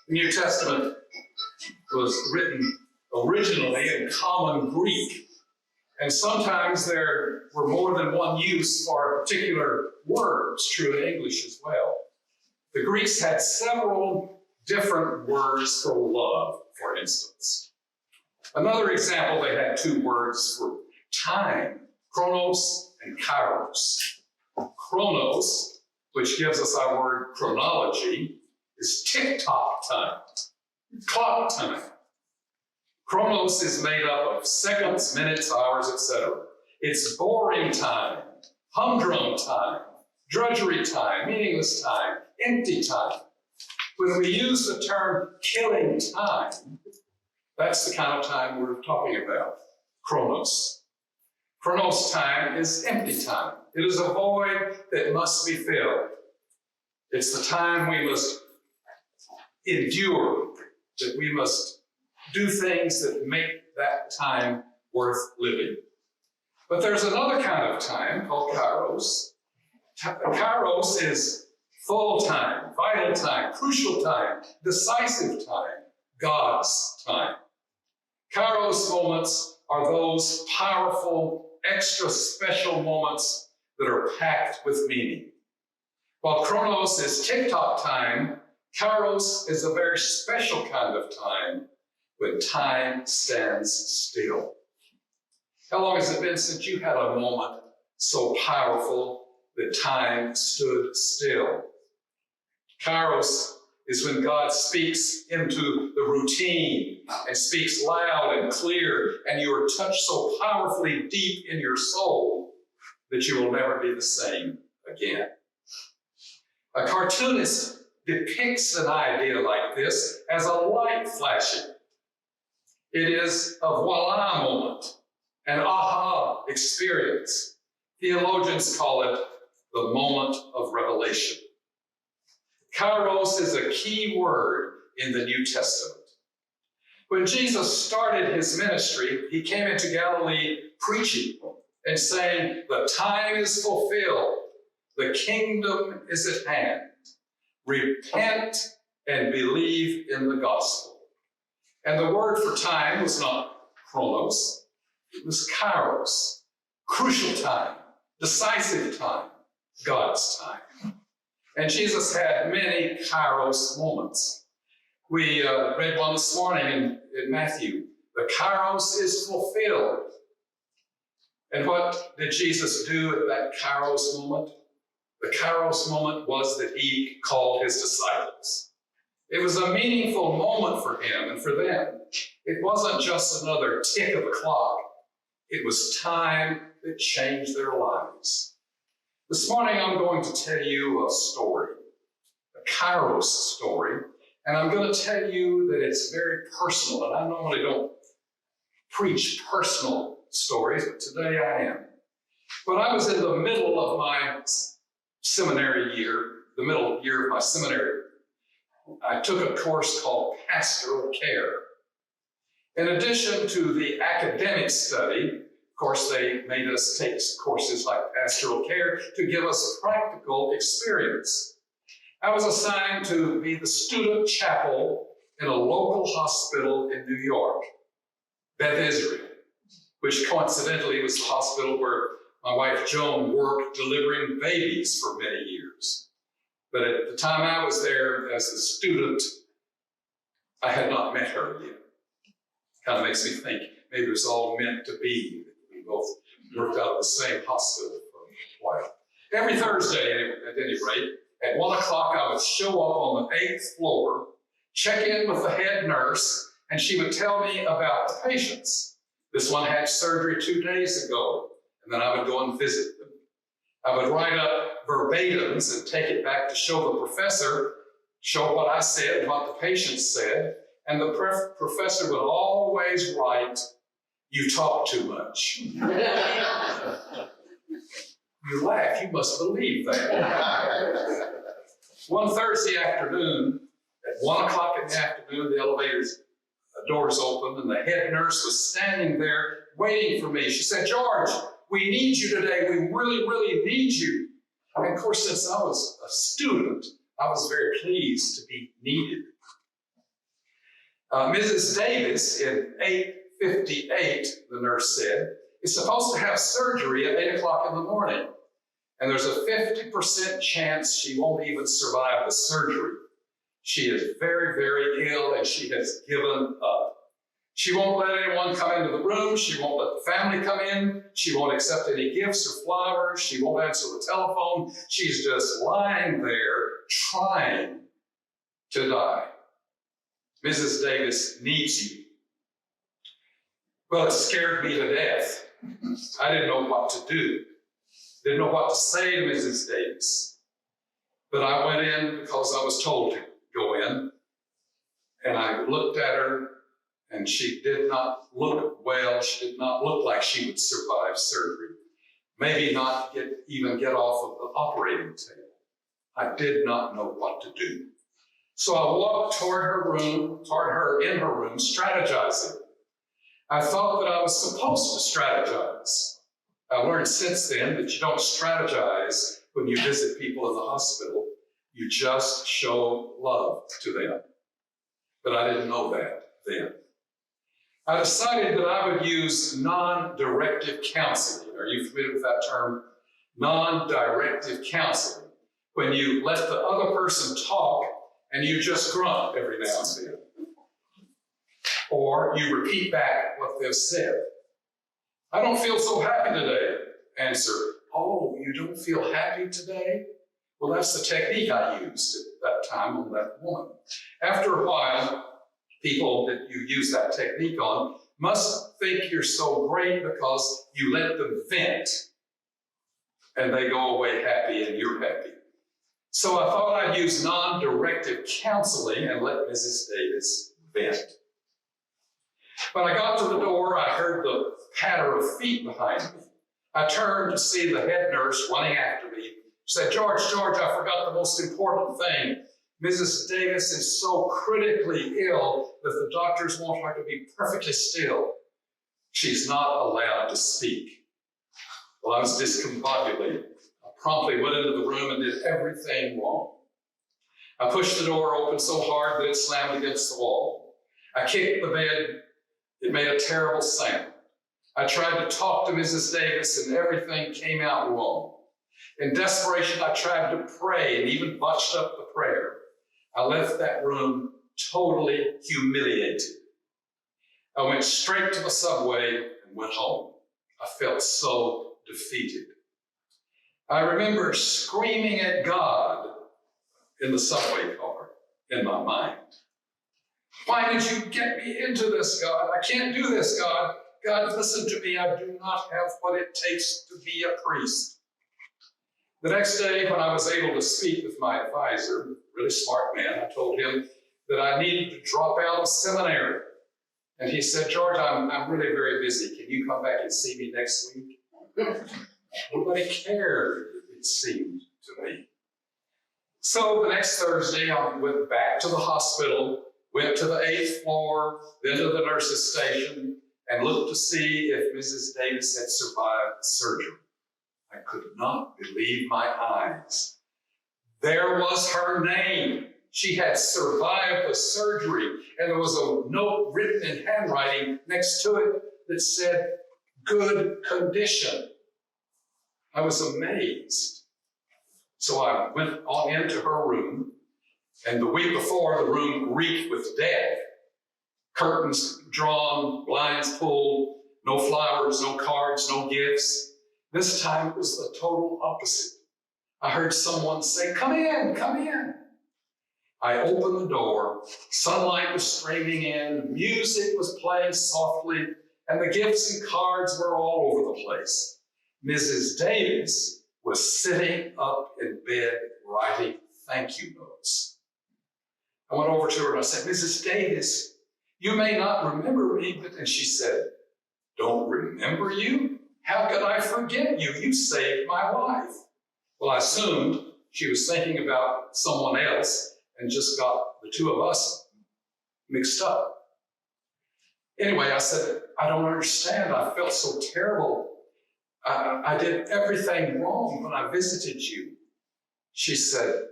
The New Testament was written originally in Common Greek, and sometimes there were more than one use for a particular word. It's true in English as well. The Greeks had several different words for love, for instance. Another example, they had two words for time, chronos and kairos. Chronos, which gives us our word chronology, is tick-tock time, clock time. Chronos is made up of seconds, minutes, hours, etc. It's boring time, humdrum time, drudgery time, meaningless time, empty time. When we use the term killing time, that's the kind of time we're talking about, chronos. Chronos time is empty time. It is a void that must be filled. It's the time we must endure, that we must do things that make that time worth living. But there's another kind of time called kairos. Kairos is full time, vital time, crucial time, decisive time, God's time. Kairos moments are those powerful, extra special moments that are packed with meaning. While chronos is tick-tock time, kairos is a very special kind of time when time stands still. How long has it been since you had a moment so powerful that time stood still? Kairos is when God speaks into the routine and speaks loud and clear, and you are touched so powerfully deep in your soul that you will never be the same again. A cartoonist depicts an idea like this as a light flashing. It is a voila moment, an aha experience. Theologians call it the moment of revelation. Kairos is a key word in the New Testament. When Jesus started his ministry, he came into Galilee preaching and saying, "The time is fulfilled. The kingdom is at hand. Repent and believe in the gospel." And the word for time was not chronos, it was kairos, crucial time, decisive time, God's time. And Jesus had many kairos moments. We read one this morning in Matthew. The kairos is fulfilled. And what did Jesus do at that kairos moment? The kairos moment was that he called his disciples. It was a meaningful moment for him and for them. It wasn't just another tick of the clock. It was time that changed their lives. This morning, I'm going to tell you a story, a kairos story, and I'm going to tell you that it's very personal, and I normally don't preach personal stories, but today I am. When I was in the middle of my seminary year, the middle year of my seminary, I took a course called Pastoral Care. In addition to the academic study, of course, they made us take courses like Pastoral Care to give us practical experience. I was assigned to be the student chapel in a local hospital in New York, Beth Israel, which coincidentally was the hospital where my wife Joan worked delivering babies for many years. But at the time I was there as a student, I had not met her yet. Kind of makes me think maybe it was all meant to be. We both worked out of the same hospital for a while. Every Thursday, at any rate, at 1 o'clock, I would show up on the 8th floor, check in with the head nurse, and she would tell me about the patients. This one had surgery 2 days ago, and then I would go and visit them. I would write up verbatims and take it back to show the professor, show what I said, what the patient said, and the professor would always write, "You talk too much." You laugh, you must believe that. One Thursday afternoon, at 1 o'clock in the afternoon, the elevator's doors opened and the head nurse was standing there waiting for me. She said, "George, we need you today. We really, really need you." And of course, since I was a student, I was very pleased to be needed. Mrs. Davis in 8:58, the nurse said, is supposed to have surgery at 8 o'clock in the morning. And there's a 50% chance she won't even survive the surgery. She is very, very ill and she has given up. She won't let anyone come into the room. She won't let the family come in. She won't accept any gifts or flowers. She won't answer the telephone. She's just lying there trying to die. Mrs. Davis needs you. Well, it scared me to death. I didn't know what to do. Didn't know what to say to Mrs. Davis. But I went in because I was told to go in. And I looked at her, and she did not look well. She did not look like she would survive surgery. Maybe not even get off of the operating table. I did not know what to do. So I walked toward her in her room, strategizing. I thought that I was supposed to strategize. I learned since then that you don't strategize when you visit people in the hospital. You just show love to them. But I didn't know that then. I decided that I would use non-directive counseling. Are you familiar with that term? Non-directive counseling. When you let the other person talk and you just grunt every now and then. Or you repeat back what they've said. I don't feel so happy today. Answer, oh, you don't feel happy today? Well, that's the technique I used at that time on that woman. After a while, people that you use that technique on must think you're so great because you let them vent and they go away happy and you're happy. So I thought I'd use non-directive counseling and let Mrs. Davis vent. When I got to the door, I heard the patter of feet behind me. I turned to see the head nurse running after me. She said, George, I forgot the most important thing. Mrs. Davis is so critically ill that the doctors want her to be perfectly still. She's not allowed to speak. Well, I was discombobulated. I promptly went into the room and did everything wrong. I pushed the door open so hard that it slammed against the wall. I kicked the bed. It made a terrible sound. I tried to talk to Mrs. Davis and everything came out wrong. In desperation, I tried to pray and even botched up the prayer. I left that room totally humiliated. I went straight to the subway and went home. I felt so defeated. I remember screaming at God in the subway car in my mind. Why did you get me into this, God? I can't do this, God. God, listen to me. I do not have what it takes to be a priest. The next day, when I was able to speak with my advisor, a really smart man, I told him that I needed to drop out of seminary. And he said, George, I'm really very busy. Can you come back and see me next week? Nobody cared, it seemed to me. So the next Thursday, I went back to the hospital, went to the 8th floor, then to the nurse's station, and looked to see if Mrs. Davis had survived the surgery. I could not believe my eyes. There was her name. She had survived the surgery, and there was a note written in handwriting next to it that said, good condition. I was amazed. So I went on into her room, and the week before, the room reeked with death. Curtains drawn, blinds pulled, no flowers, no cards, no gifts. This time it was the total opposite. I heard someone say, come in, come in. I opened the door, sunlight was streaming in, music was playing softly, and the gifts and cards were all over the place. Mrs. Davis was sitting up in bed writing thank you notes. I went over to her and I said, Mrs. Davis, you may not remember me, and she said, don't remember you? How could I forget you? You saved my life. Well, I assumed she was thinking about someone else and just got the two of us mixed up. Anyway, I said, I don't understand. I felt so terrible. I did everything wrong when I visited you. She said,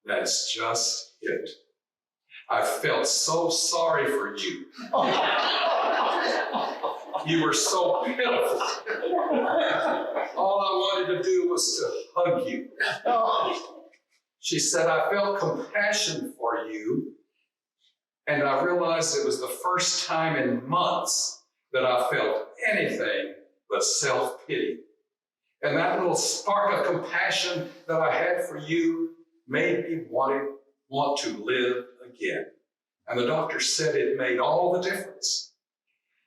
that's just it. I felt so sorry for you. You were so pitiful. All I wanted to do was to hug you. She said, I felt compassion for you, and I realized it was the first time in months that I felt anything but self-pity. And that little spark of compassion that I had for you made me want to live again. And the doctor said it made all the difference.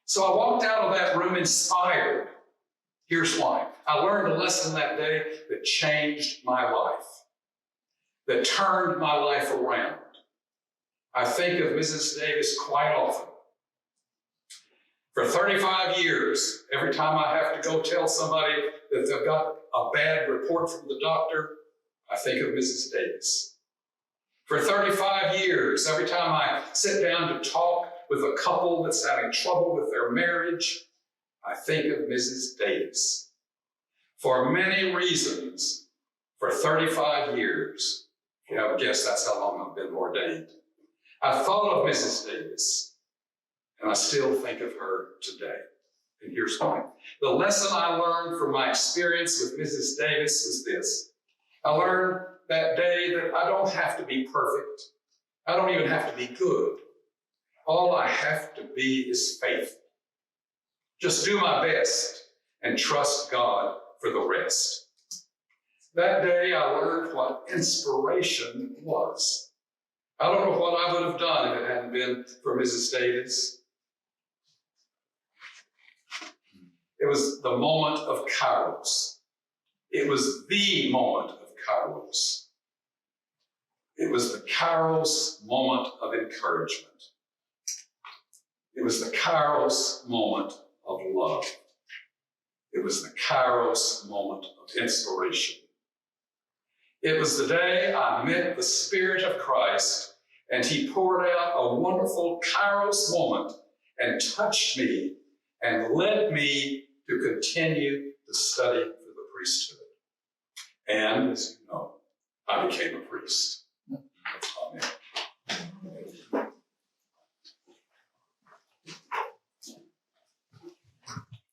So I walked out of that room inspired. Here's why. I learned a lesson that day that changed my life, that turned my life around. I think of Mrs. Davis quite often. For 35 years, every time I have to go tell somebody that they've got a bad report from the doctor, I think of Mrs. Davis. For 35 years, every time I sit down to talk with a couple that's having trouble with their marriage, I think of Mrs. Davis. For many reasons, for 35 years, if you have a guess, that's how long I've been ordained. I thought of Mrs. Davis, and I still think of her today. And here's why. The lesson I learned from my experience with Mrs. Davis was this. I learned that day that I don't have to be perfect. I don't even have to be good. All I have to be is faithful. Just do my best and trust God for the rest. That day I learned what inspiration was. I don't know what I would have done if it hadn't been for Mrs. Davis. It was the moment of Kairos. It was the moment of Kairos. It was the Kairos moment of encouragement. It was the Kairos moment of love. It was the Kairos moment of inspiration. It was the day I met the Spirit of Christ, and He poured out a wonderful Kairos moment and touched me and led me to continue to study for the priesthood. And, as you know, I became a priest.